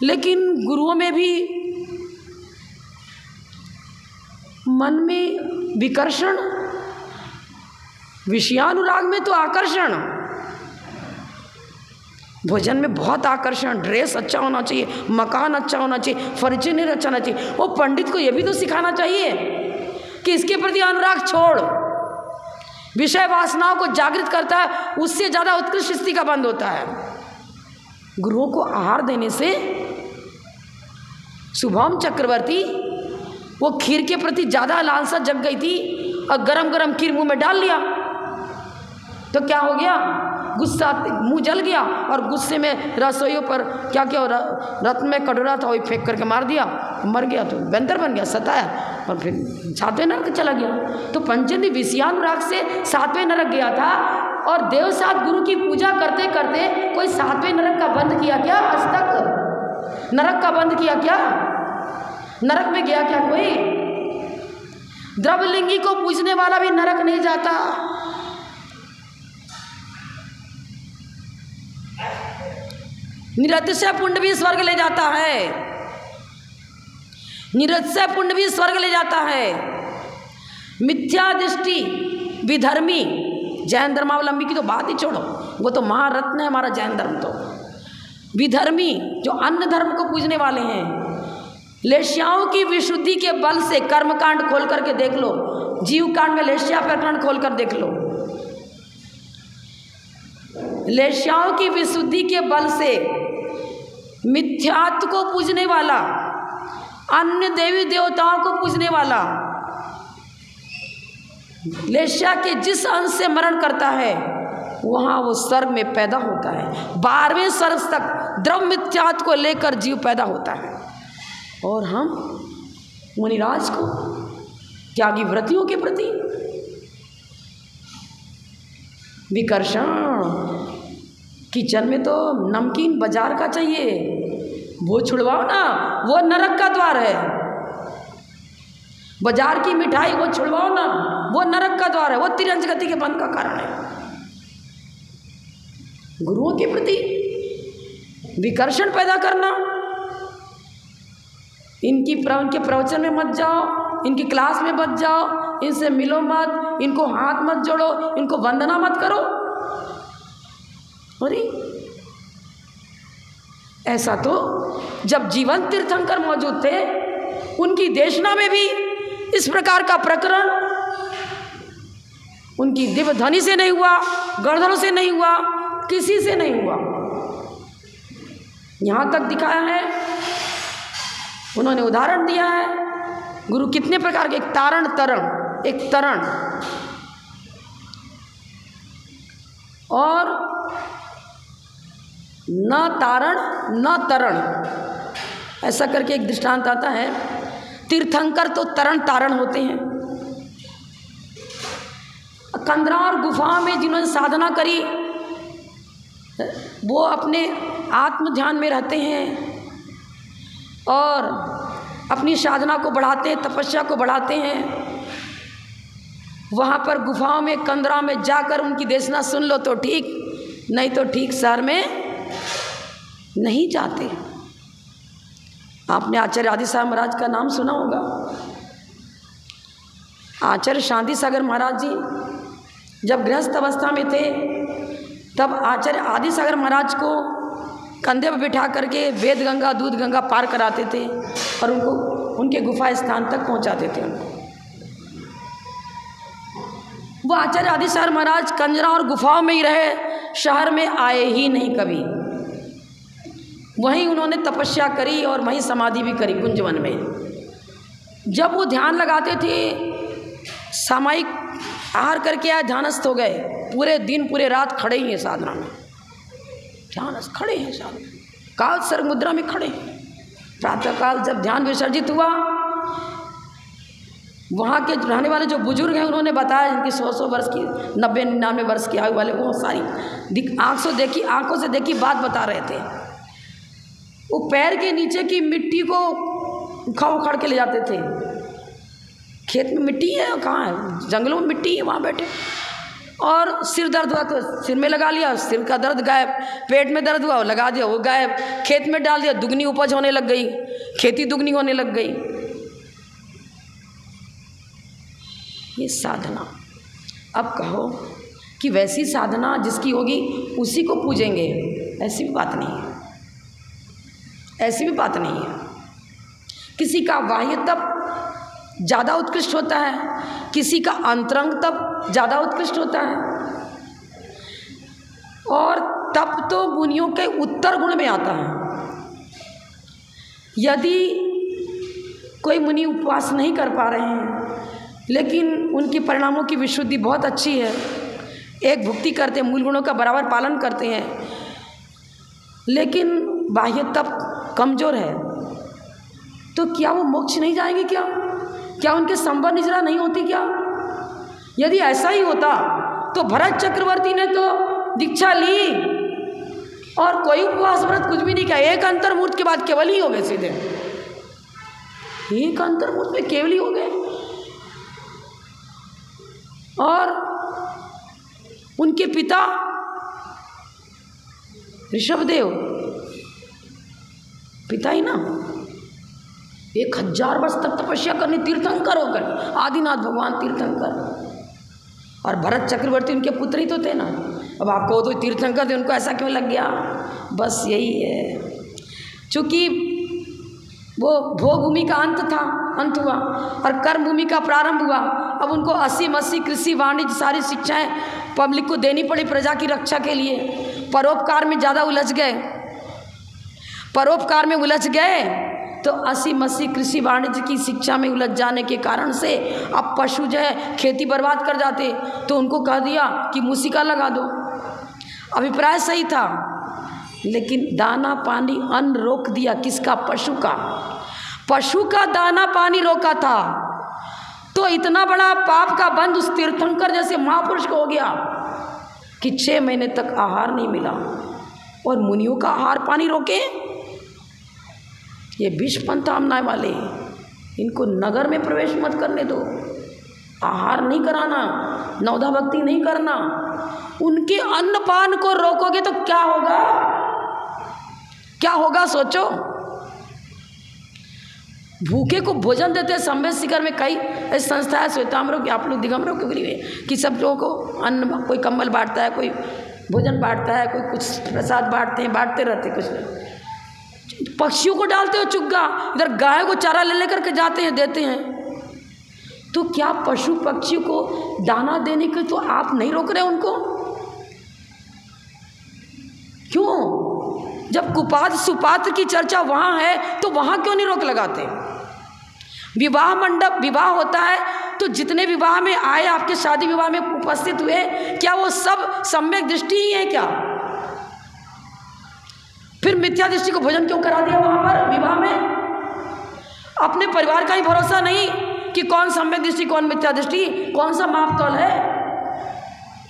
लेकिन गुरुओं में भी मन में विकर्षण, विषयानुराग में तो आकर्षण, भोजन में बहुत आकर्षण, ड्रेस अच्छा होना चाहिए, मकान अच्छा होना चाहिए, फर्नीचर अच्छा होना चाहिए। वो पंडित को ये भी तो सिखाना चाहिए कि इसके प्रति अनुराग छोड़, विषय वासनाओं को जागृत करता है, उससे ज़्यादा उत्कृष्ट स्थिति का बंद होता है। गुरुओं को आहार देने से शुभम चक्रवर्ती वो खीर के प्रति ज़्यादा लालसा जग गई थी और गरम गरम खीर मुंह में डाल लिया तो क्या हो गया, गुस्सा, मुंह जल गया और गुस्से में रसोइयों पर क्या क्या रत्न में कटोरा था वही फेंक करके मार दिया, मर गया। तो बेंतर बन गया, सताया और फिर 7वें नरक चला गया। तो पंचमी विषयानुराग से 7वें नरक गया था और देवसात गुरु की पूजा करते करते कोई 7वें नरक का बंद किया क्या? आज तक नरक का बंद किया क्या? नरक में गया क्या कोई? द्रव्यलिंगी को पूजने वाला भी नरक नहीं जाता। निरतिशय पुण्य भी स्वर्ग ले जाता है, निरतिशय पुण्य भी स्वर्ग ले जाता है। मिथ्या दृष्टि विधर्मी, जैन धर्मावलंबी की तो बात ही छोड़ो, वो तो महारत्न है हमारा जैन धर्म। तो विधर्मी जो अन्य धर्म को पूजने वाले हैं, लेश्याओं की विशुद्धि के बल से, कर्मकांड खोल करके देख लो, जीव कांड में लेश्या प्रकरण खोल कर देख लो, लेश्याओं की विशुद्धि के बल से मिथ्यात्व को पूजने वाला, अन्य देवी देवताओं को पूजने वाला, लेश्या के जिस अंश से मरण करता है वहाँ वो स्वर्ग में पैदा होता है। 12वें स्वर्ग तक द्रव्य मिथ्यात्व को लेकर जीव पैदा होता है। और हम मुनिराज को त्यागी व्रतियों के प्रति विकर्षण, किचन में तो नमकीन बाजार का चाहिए, वो छुड़वाओ ना, वो नरक का द्वार है। बाजार की मिठाई वो छुड़वाओ ना, वो नरक का द्वार है, वो तिरंज गति के बंध का कारण है। गुरुओं के प्रति विकर्षण पैदा करना, इनके प्रवचन में मत जाओ, इनकी क्लास में मत जाओ, इनसे मिलो मत, इनको हाथ मत जोड़ो, इनको वंदना मत करो। अरे ऐसा तो जब जीवन तीर्थंकर मौजूद थे उनकी देशना में भी इस प्रकार का प्रकरण उनकी दिव्य ध्वनि से नहीं हुआ, गणधरों से नहीं हुआ, किसी से नहीं हुआ। यहाँ तक दिखाया है, उन्होंने उदाहरण दिया है। गुरु कितने प्रकार के, एक तारण तरण, एक तरण और न तारण न तरण, ऐसा करके एक दृष्टांत आता है। तीर्थंकर तो तरण तारण होते हैं। कंदरा और गुफाओं में जिन्होंने साधना करी वो अपने आत्म ध्यान में रहते हैं और अपनी साधना को बढ़ाते हैं, तपस्या को बढ़ाते हैं। वहाँ पर गुफाओं में, कंदरा में जाकर उनकी देशना सुन लो तो ठीक, नहीं तो ठीक शहर में नहीं जाते। आपने आचार्य आदि सागर महाराज का नाम सुना होगा। आचार्य शांति सागर महाराज जी जब गृहस्थ अवस्था में थे तब आचार्य आदि सागर महाराज को कंधे पर बिठा करके वेद गंगा दूध गंगा पार कराते थे और उनको उनके गुफा स्थान तक पहुंचाते थे। उनको वो आचार्य आदि सागर महाराज कंजरा और गुफाओं में ही रहे, शहर में आए ही नहीं कभी। वहीं उन्होंने तपस्या करी और वहीं समाधि भी करी कुंजवन में। जब वो ध्यान लगाते थे, सामायिक आहार करके आए, ध्यानस्थ हो गए, पूरे दिन पूरे रात खड़े ही हैं साधना में, ध्यानस्थ खड़े हैं साधना, काल सर्ग मुद्रा में खड़े हैं। प्रातःकाल जब ध्यान विसर्जित हुआ, वहाँ के रहने वाले जो बुजुर्ग हैं उन्होंने बताया, इनकी 100 वर्ष की 90-99 वर्ष की आयु वाले, वो सारी आँखों से देखी बात बता रहे थे। वो पैर के नीचे की मिट्टी को उखाड़ के ले जाते थे। खेत में मिट्टी है, कहाँ है, जंगलों में मिट्टी है, वहाँ बैठे। और सिर दर्द हुआ तो सिर में लगा लिया, सिर का दर्द गायब। पेट में दर्द हुआ, वो लगा दिया, वो गायब। खेत में डाल दिया, दुगनी उपज होने लग गई, खेती दुगनी होने लग गई। ये साधना। अब कहो कि वैसी साधना जिसकी होगी उसी को पूजेंगे, ऐसी भी बात नहीं है, ऐसी भी बात नहीं है। किसी का बाह्य तप ज़्यादा उत्कृष्ट होता है, किसी का अंतरंग तप ज़्यादा उत्कृष्ट होता है। और तप तो मुनियों के उत्तर गुण में आता है। यदि कोई मुनि उपवास नहीं कर पा रहे हैं लेकिन उनके परिणामों की विशुद्धि बहुत अच्छी है, एक भुक्ति करते हैं, मूल गुणों का बराबर पालन करते हैं, लेकिन बाह्य तप कमज़ोर है, तो क्या वो मोक्ष नहीं जाएंगे? क्या उनके संबर निजरा नहीं होती क्या? यदि ऐसा ही होता तो भरत चक्रवर्ती ने तो दीक्षा ली और कोई उपवास व्रत कुछ भी नहीं किया, एक अंतर्मूर्त के बाद केवल ही हो गए, सीधे एक अंतर्मूर्त में केवल ही हो गए। और उनके पिता ऋषभदेव, पिता ही ना, 1000 वर्ष तक तपस्या करनी, तीर्थंकर होकर, आदिनाथ भगवान तीर्थंकर। और भरत चक्रवर्ती उनके पुत्र ही तो थे ना। अब आपको तो तीर्थंकर थे, उनको ऐसा क्यों लग गया? बस यही है, चूँकि वो भोग भूमि का अंत हुआ और कर्म भूमि का प्रारंभ हुआ। अब उनको 80 कृषि वाणिज्य सारी शिक्षाएं पब्लिक को देनी पड़ी प्रजा की रक्षा के लिए। परोपकार में ज़्यादा उलझ गए, तो 80 कृषि वाणिज्य की शिक्षा में उलझ जाने के कारण से अब पशु जो है खेती बर्बाद कर जाते, तो उनको कह दिया कि मूसिका लगा दो। अभिप्राय सही था, लेकिन दाना पानी अन्न रोक दिया। किसका? पशु का दाना पानी रोका था, तो इतना बड़ा पाप का बंध उस तीर्थंकर जैसे महापुरुष को हो गया कि 6 महीने तक आहार नहीं मिला। और मुनियों का आहार पानी रोके, ये विष पंथामनाए वाले, इनको नगर में प्रवेश मत करने दो, आहार नहीं कराना, नवधा भक्ति नहीं करना। उनके अन्नपान को रोकोगे तो क्या होगा सोचो। भूखे को भोजन देते। संवेद शिखर में कई ऐसी संस्थाएं, श्वेतांबरों की, आप लोग दिगंबरों के गरीब है कि सब लोगों को अन्न, कोई कंबल बांटता है, कोई भोजन बांटता है, कोई कुछ प्रसाद बांटते रहते कुछ नहीं। पक्षियों को डालते हो चुग्गा, इधर गाय को चारा ले लेकर के जाते हैं, देते हैं। तो क्या पशु पक्षियों को दाना देने के तो आप नहीं रोक रहे उनको? क्यों? जब कुपात्र सुपात्र की चर्चा वहाँ है तो वहाँ क्यों नहीं रोक लगाते? विवाह मंडप, विवाह होता है तो जितने विवाह में आए, आपके शादी विवाह में उपस्थित हुए, क्या वो सब सम्यक दृष्टि ही है क्या? फिर मिथ्या दृष्टि को भोजन क्यों करा दिया वहाँ पर विवाह में? अपने परिवार का ही भरोसा नहीं कि कौन सम्यक दृष्टि, कौन मिथ्या दृष्टि, कौन सा मापतौल है?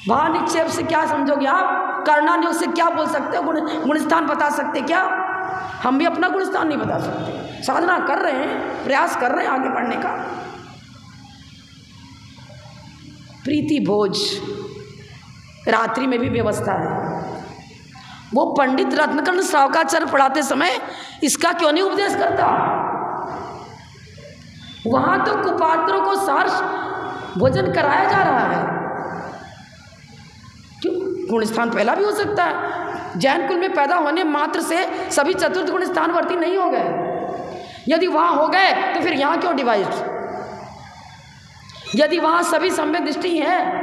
भाव निक्षेप से क्या समझोगे आप? कर्णानुयोग से क्या बोल सकते हो? गुणस्थान बता सकते क्या? हम भी अपना गुणस्थान नहीं बता सकते। साधना कर रहे हैं, प्रयास कर रहे हैं आगे बढ़ने का। प्रीति भोज रात्रि में भी व्यवस्था है। वो पंडित रत्नकर्ण सावकाचार्य पढ़ाते समय इसका क्यों नहीं उपदेश करता? वहां तो कुपात्रों को सहर्ष भोजन कराया जा रहा है। क्यों? गुणस्थान पहला भी हो सकता है। जैन कुल में पैदा होने मात्र से सभी चतुर्थ गुण स्थानवर्ती नहीं हो गए। यदि वहां हो गए तो फिर यहाँ क्यों डिवाइड? यदि वहां सभी सम्यक दृष्टि है,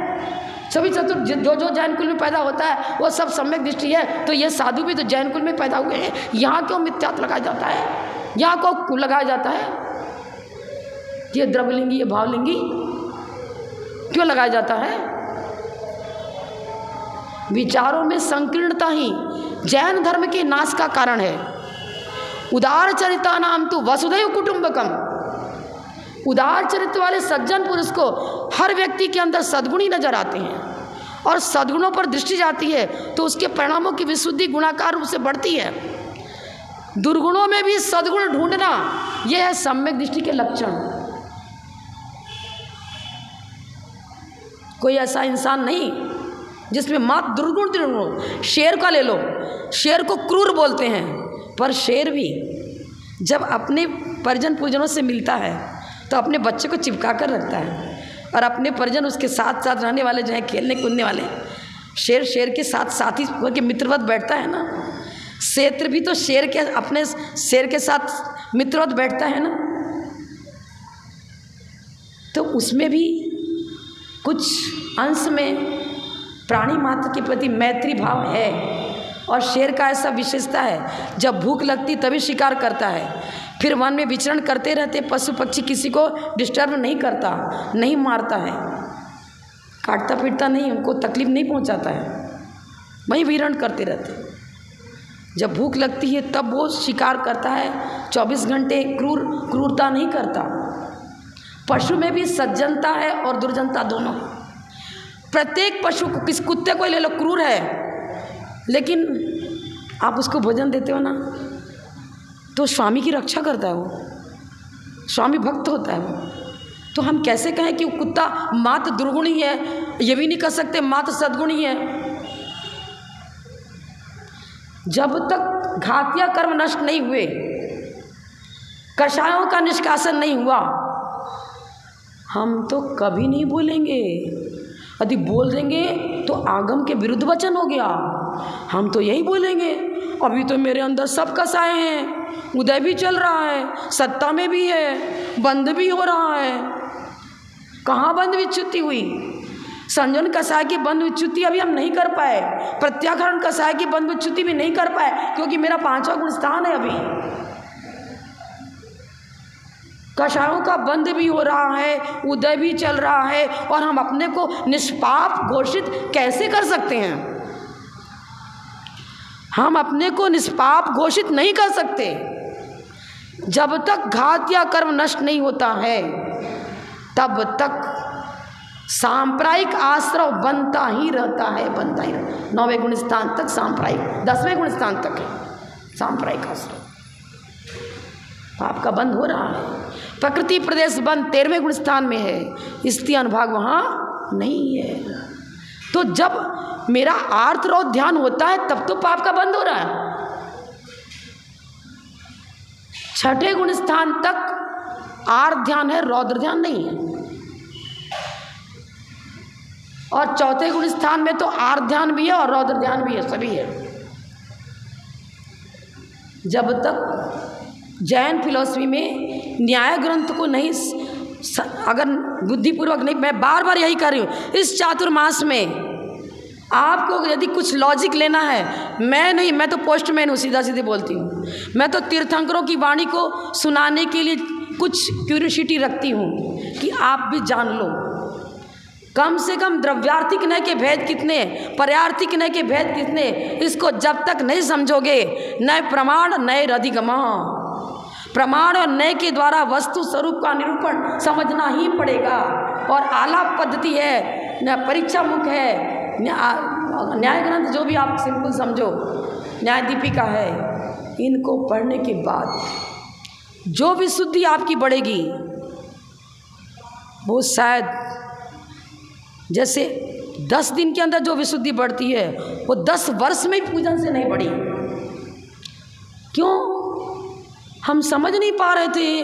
सभी चतुर्थ जो जैन कुल में पैदा होता है वो सब सम्यक दृष्टि है, तो ये साधु भी तो जैन कुल में पैदा हुए हैं। यहाँ क्यों मिथ्यात्व लगाया जाता है? यहाँ को लगाया जाता है? ये द्रव्यलिंगी, ये भावलिंगी क्यों लगाया जाता है? विचारों में संकीर्णता ही जैन धर्म के नाश का कारण है। उदार चरिता नाम तो वसुधैव कुटुंबकम। उदार चरित्र वाले सज्जन पुरुष को हर व्यक्ति के अंदर सद्गुण ही नजर आते हैं, और सद्गुणों पर दृष्टि जाती है तो उसके परिणामों की विशुद्धि गुणाकार रूप से बढ़ती है। दुर्गुणों में भी सद्गुण ढूंढना, यह है सम्यक दृष्टि के लक्षण। कोई ऐसा इंसान नहीं जिसमें मात्र दुर्गुण दुर्गुण। शेर का ले लो, शेर को क्रूर बोलते हैं, पर शेर भी जब अपने परिजन पूजनों से मिलता है तो अपने बच्चे को चिपका कर रखता है, और अपने परिजन उसके साथ साथ रहने वाले जो हैं, खेलने कूदने वाले, शेर शेर के साथ साथी होकर मित्रवत बैठता है ना। शेर भी तो शेर के अपने शेर के साथ मित्रवत बैठता है ना। तो उसमें भी कुछ अंश में प्राणी मात्र के प्रति मैत्री भाव है। और शेर का ऐसा विशेषता है, जब भूख लगती तभी शिकार करता है, फिर वन में विचरण करते रहते पशु पक्षी किसी को डिस्टर्ब नहीं करता, नहीं मारता है, काटता पीटता नहीं, उनको तकलीफ नहीं पहुंचाता है, वहीं विचरण करते रहते। जब भूख लगती है तब वो शिकार करता है, 24 घंटे क्रूरता नहीं करता। पशु में भी सज्जनता है और दुर्जनता दोनों। प्रत्येक पशु को, किस कुत्ते को ले लो, क्रूर है, लेकिन आप उसको भोजन देते हो ना तो स्वामी की रक्षा करता है, वो स्वामी भक्त होता है वो। तो हम कैसे कहें कि वो कुत्ता मात्र दुर्गुणी है? ये भी नहीं कर सकते मात्र सद्गुणी है। जब तक घातिया कर्म नष्ट नहीं हुए, कषायों का निष्कासन नहीं हुआ, हम तो कभी नहीं बोलेंगे। यदि बोल देंगे तो आगम के विरुद्ध वचन हो गया। हम तो यही बोलेंगे, अभी तो मेरे अंदर सब कसाए हैं, उदय भी चल रहा है, सत्ता में भी है, बंध भी हो रहा है। कहाँ बंध विच्युति हुई? संजन कसाय की बंध विच्युति अभी हम नहीं कर पाए, प्रत्याकरण कसाय की बंध विच्युति भी नहीं कर पाए, क्योंकि मेरा 5वां गुण स्थान है। अभी कषायों का बंध भी हो रहा है, उदय भी चल रहा है, और हम अपने को निष्पाप घोषित कैसे कर सकते हैं? हम अपने को निष्पाप घोषित नहीं कर सकते। जब तक घात या कर्म नष्ट नहीं होता है तब तक सांप्रायिक आश्रय बनता ही रहता है, बनता ही रहता है। 9वें गुण स्थान तक सांप्रायिक, 10वें गुण स्थान तक है सांप्रायिक आश्रय। पाप का बंध हो रहा है। प्रकृति प्रदेश बंध 13वें गुण स्थान में है, स्थिति अनुभाग वहाँ नहीं है। तो जब मेरा आर्त रौद्र ध्यान होता है तब तो पाप का बंध हो रहा है। 6ठे गुण स्थान तक आर्त ध्यान है, रौद्र ध्यान नहीं है। और 4थे गुण स्थान में तो आर्त ध्यान भी है और रौद्र ध्यान भी है, सभी है। जब तक जैन फिलॉसफी में न्याय ग्रंथ को नहीं, अगर बुद्धिपूर्वक नहीं, मैं बार बार यही कर रही हूँ, इस चातुर्मास में आपको यदि कुछ लॉजिक लेना है, मैं तो पोस्टमैन हूँ, सीधा सीधे बोलती हूँ। मैं तो तीर्थंकरों की वाणी को सुनाने के लिए कुछ क्यूरियोसिटी रखती हूँ कि आप भी जान लो। कम से कम द्रव्यार्थिक नय के भेद कितने, पर्यार्थिक नय के भेद कितने, इसको जब तक नहीं समझोगे, नय प्रमाण नय अधिगम, प्रमाण और नय के द्वारा वस्तु स्वरूप का निरूपण समझना ही पड़ेगा। और आलाप पद्धति है, न परीक्षा मुख है, न्याय ग्रंथ जो भी आप सिंपल समझो, न्याय दीपिका है, इनको पढ़ने के बाद जो विशुद्धि आपकी बढ़ेगी वो शायद जैसे 10 दिन के अंदर जो विशुद्धि बढ़ती है वो 10 वर्ष में पूजन से नहीं बढ़ी। क्यों? हम समझ नहीं पा रहे थे।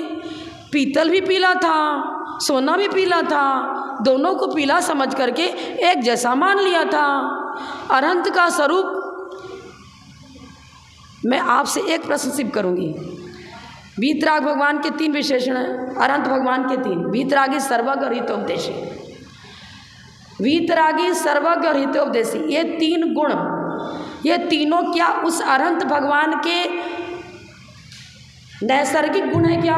पीतल भी पीला था, सोना भी पीला था, दोनों को पीला समझ करके एक जैसा मान लिया था। अरहंत का स्वरूप, मैं आपसे एक प्रश्न सिर्फ करूंगी। वीतराग भगवान के 3 विशेषण हैं, अरहंत भगवान के 3, वीतरागी, सर्वज्ञ और हितोपदेशी। वीतरागी, सर्वज्ञ और हितोपदेशी, ये 3 गुण, ये तीनों क्या उस अरहंत भगवान के नैसर्गिक गुण है क्या?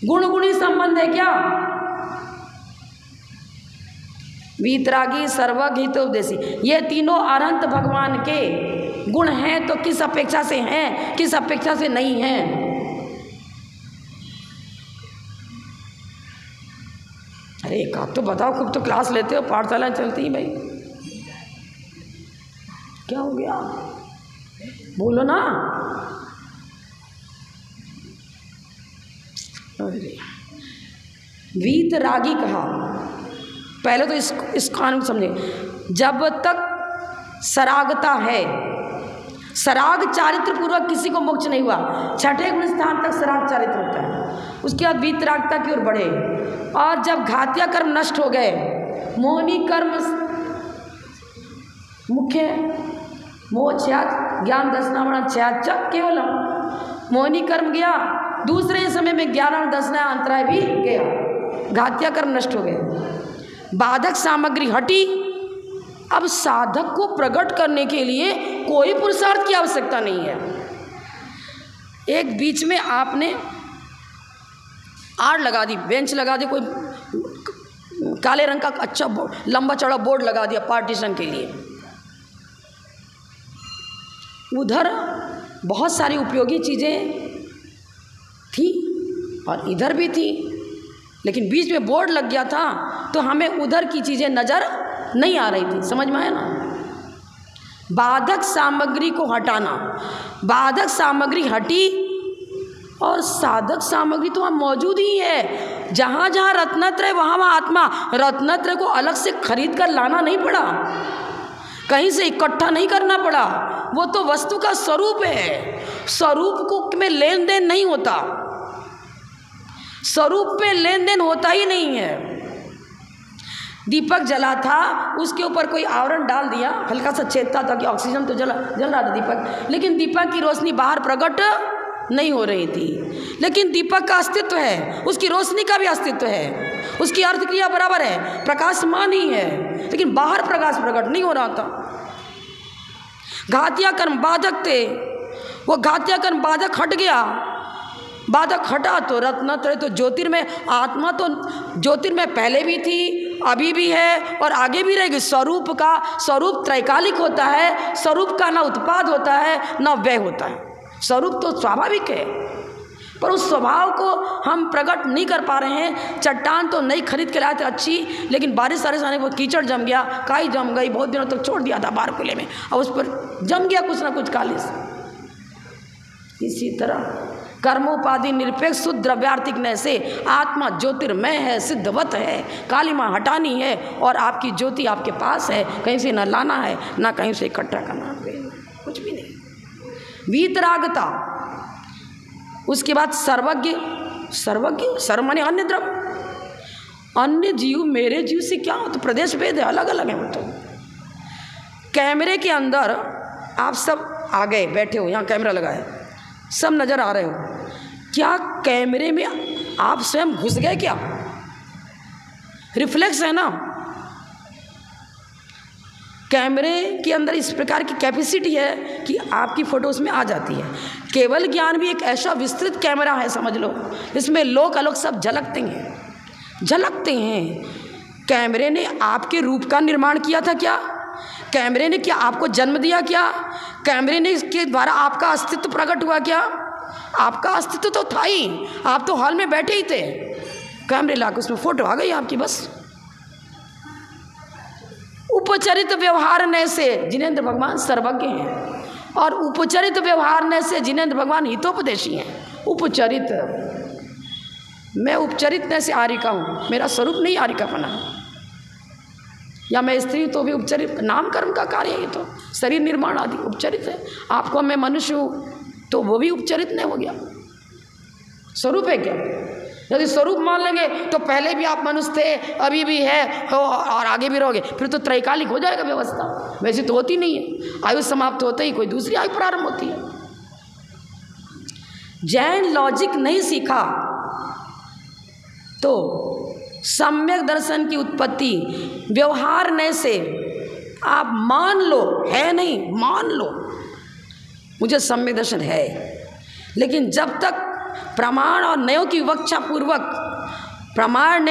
गुण गुणी संबंध है क्या? वीतरागी, सर्वज्ञ, हितोपदेशी, ये तीनों अरहंत भगवान के गुण हैं। तो किस अपेक्षा से हैं, किस अपेक्षा से नहीं हैं? भाई एक आप तो बताओ, खूब तो क्लास लेते हो, पाठशालाएँ चलती हैं भाई, क्या हो गया, बोलो ना। वीतरागी कहा, पहले तो इस कानून समझे, जब तक सरागता है, सराग चारित्र पूर्वक किसी को मोक्ष नहीं हुआ, छठे गुण स्थान तक सराग चारित्र होता है, उसके बाद वीतरागता की ओर बढ़े, और जब घातिया कर्म नष्ट हो गए, मोहनी कर्म मुख्य मोह छ्यात ज्ञान दर्शना छ्यात केवलम, मोहनी कर्म गया, दूसरे समय में ज्ञान और दर्शना अंतराय भी गया, घातिया कर्म नष्ट हो गए, बाधक सामग्री हटी। अब साधक को प्रकट करने के लिए कोई पुरुषार्थ की आवश्यकता नहीं है। एक बीच में आपने आड़ लगा दी, बेंच लगा दी, कोई काले रंग का अच्छा लंबा चौड़ा बोर्ड लगा दिया पार्टीशन के लिए, उधर बहुत सारी उपयोगी चीज़ें थी और इधर भी थी, लेकिन बीच में बोर्ड लग गया था तो हमें उधर की चीज़ें नज़र नहीं आ रही थी, समझ में आया ना। बाधक सामग्री को हटाना, बाधक सामग्री हटी और साधक सामग्री तो वहाँ मौजूद ही है, जहाँ जहाँ रत्नत्र है वहाँ वहाँ आत्मा, रत्नत्र को अलग से खरीद कर लाना नहीं पड़ा, कहीं से इकट्ठा नहीं करना पड़ा, वो तो वस्तु का स्वरूप है, स्वरूप को में लेन देन नहीं होता, स्वरूप में लेन देन होता ही नहीं है। दीपक जला था, उसके ऊपर कोई आवरण डाल दिया, हल्का सा छेदता था कि ऑक्सीजन तो जल रहा था दीपक, लेकिन दीपक की रोशनी बाहर प्रकट नहीं हो रही थी, लेकिन दीपक का अस्तित्व है, उसकी रोशनी का भी अस्तित्व है, उसकी अर्थ क्रिया बराबर है, प्रकाशमान ही है, लेकिन बाहर प्रकाश प्रकट नहीं हो रहा था। घातिया कर्म बाधक थे, वो घातिया कर्म बाधक हट गया, बाधक हटा तो रत्नत्रय तो ज्योतिर्मय आत्मा तो ज्योतिर्मय पहले भी थी, अभी भी है और आगे भी रहेगी। स्वरूप का स्वरूप त्रैकालिक होता है, स्वरूप का ना उत्पाद होता है ना व्यय होता है, स्वरूप तो स्वाभाविक है, पर उस स्वभाव को हम प्रकट नहीं कर पा रहे हैं। चट्टान तो नई खरीद के लाए थे अच्छी, लेकिन बारिश सारे आने पर कीचड़ जम गया, काई जम गई, बहुत दिनों तक छोड़ दिया था बाहर खुले में और उस पर जम गया कुछ ना कुछ काली से। इसी तरह कर्मोपाधि निरपेक्ष शुद्ध द्रव्यार्थिक नय से आत्मा ज्योतिर्मय है, सिद्धवत है, कालिमा हटानी है और आपकी ज्योति आपके पास है, कहीं से ना लाना है ना कहीं से इकट्ठा करना है, कुछ भी नहीं। वीतरागता, उसके बाद सर्वज्ञ, सर्वज्ञ सर्व माने अन्य द्रव्य, अन्य जीव मेरे जीव से क्या हो तो प्रदेश भेद है, अलग अलग है वो तो। कैमरे के अंदर आप सब आ गए, बैठे हो, यहाँ कैमरा लगा है, सब नज़र आ रहे हो, क्या कैमरे में आप स्वयं घुस गए क्या? रिफ्लेक्स है ना, कैमरे के अंदर इस प्रकार की कैपेसिटी है कि आपकी फ़ोटो उसमें आ जाती है। केवल ज्ञान भी एक ऐसा विस्तृत कैमरा है, समझ लो, इसमें लोक अलोक सब झलकते हैं, झलकते हैं। कैमरे ने आपके रूप का निर्माण किया था क्या? कैमरे ने क्या आपको जन्म दिया क्या? कैमरे ने इसके द्वारा आपका अस्तित्व प्रकट हुआ क्या? आपका अस्तित्व तो था ही, आप तो हॉल में बैठे ही थे, कैमरे लाकर उसमें फ़ोटो आ गई आपकी, बस। उपचरित व्यवहार नय से जिनेंद्र भगवान सर्वज्ञ हैं और उपचरित व्यवहार नय से जिनेंद्र भगवान हितोपदेशी हैं। उपचरित, मैं उपचरित नय से आरिका हूँ, मेरा स्वरूप नहीं आरिका बना, या मैं स्त्री तो भी उपचरित, नाम कर्म का कार्य है, ये तो शरीर निर्माण आदि उपचरित है। आपको मैं मनुष्य हूँ तो वो भी उपचरित नहीं हो गया, स्वरूप है क्या? यदि स्वरूप मान लेंगे तो पहले भी आप मनुष्य थे, अभी भी है और आगे भी रहोगे, फिर तो त्रैकालिक हो जाएगा व्यवस्था। वैसे तो होती नहीं है, आयु समाप्त होते ही कोई दूसरी आयु प्रारंभ होती है। जैन लॉजिक नहीं सीखा तो सम्यक दर्शन की उत्पत्ति व्यवहार नय से आप मान लो, है नहीं, मान लो मुझे सम्यक दर्शन है, लेकिन जब तक प्रमाण और नयों की विवक्षा पूर्वक प्रमाण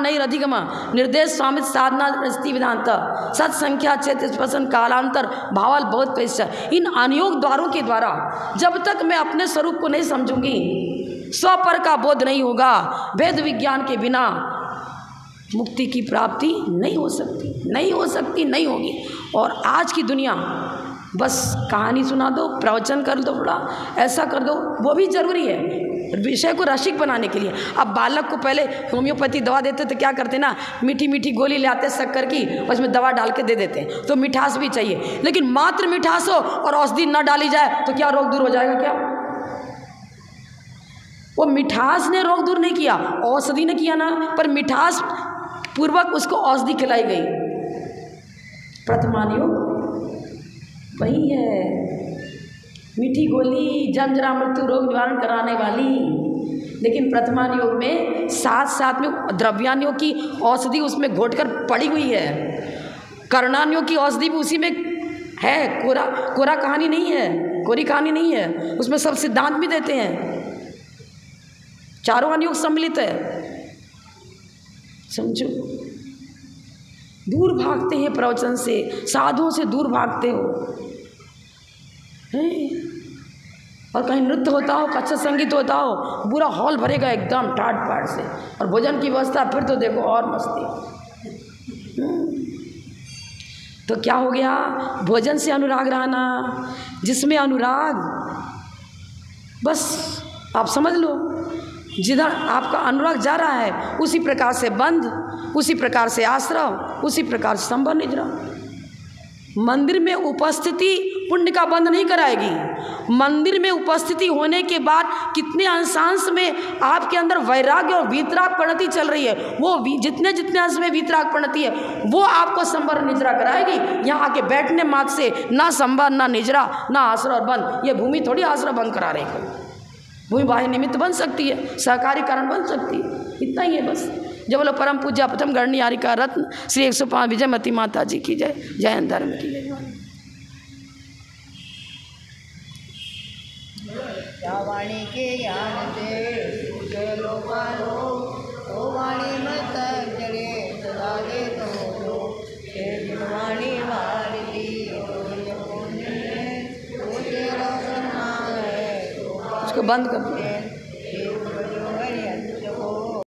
नहीं अधिगम निर्देश स्वामित साधना रस्ती विधांत सत्संख्या चेत स्पर्शन कालांतर भावल बहुत पैसा, इन अनियोग द्वारों के द्वारा जब तक मैं अपने स्वरूप को नहीं समझूंगी, स्वपर का बोध नहीं होगा, वेद विज्ञान के बिना मुक्ति की प्राप्ति नहीं हो सकती, नहीं हो सकती, नहीं होगी। और आज की दुनिया बस कहानी सुना दो, प्रवचन कर दो, थोड़ा ऐसा कर दो, वो भी ज़रूरी है विषय को रसिक बनाने के लिए। अब बालक को पहले होम्योपैथी दवा देते तो क्या करते ना, मीठी मीठी गोली ले आते शक्कर की, उसमें दवा डाल के दे देते हैं। तो मिठास भी चाहिए, लेकिन मात्र मिठास हो और औषधि न डाली जाए तो क्या रोग दूर हो जाएगा? क्या वो मिठास ने रोग दूर नहीं किया, औषधि ने किया ना, पर मिठास पूर्वक उसको औषधि खिलाई गई। वर्तमान योग वही है, मीठी गोली जन्म जरा मृत्यु रोग निवारण कराने वाली। लेकिन वर्तमान योग में साथ साथ में द्रव्यान्यों की औषधि उसमें घोटकर पड़ी हुई है, कर्णान्यों की औषधि भी उसी में है। कोरा कहानी नहीं है, कोरी कहानी नहीं है, उसमें सब सिद्धांत भी देते हैं, चारों अन्योग सम्मिलित है। समझो, दूर भागते हैं प्रवचन से, साधुओं से दूर भागते हो हैं? और कहीं नृत्य होता हो, कच्चा संगीत होता हो, पूरा हॉल भरेगा एकदम ठाट बाट से, और भोजन की व्यवस्था फिर तो देखो और मस्ती। तो क्या हो गया? भोजन से अनुराग रहना, जिसमें अनुराग, बस आप समझ लो जिधर आपका अनुराग जा रहा है उसी प्रकार से बंध, उसी प्रकार से आश्रय, उसी प्रकार से संभव निद्रा। मंदिर में उपस्थिति पुण्य का बंध नहीं कराएगी। मंदिर में उपस्थिति होने के बाद कितने अंशांश में आपके अंदर वैराग्य और वीतराग प्रणति चल रही है, वो जितने जितने अंश में वीतराग प्रणति है वो आपको संभव निद्रा कराएगी। यहाँ आके बैठने मात्र से ना संभव, ना निद्रा, ना आश्रय और बंध। ये भूमि थोड़ी आश्रय बंद करा रही है, भूमि बाह्य निमित्त बन सकती है, सहकारी कारण बन सकती है, इतना ही है बस। जब बोलो परम पूज्य प्रथम गणनियारिका रत्न श्री 105 विजयमती माता जी की जय, जय धर्म की जय। वाणी के ज्ञान से लोकालो तो वाणी मत जड़े सदा दे तो वाणी वाली उसको बंद कर दो।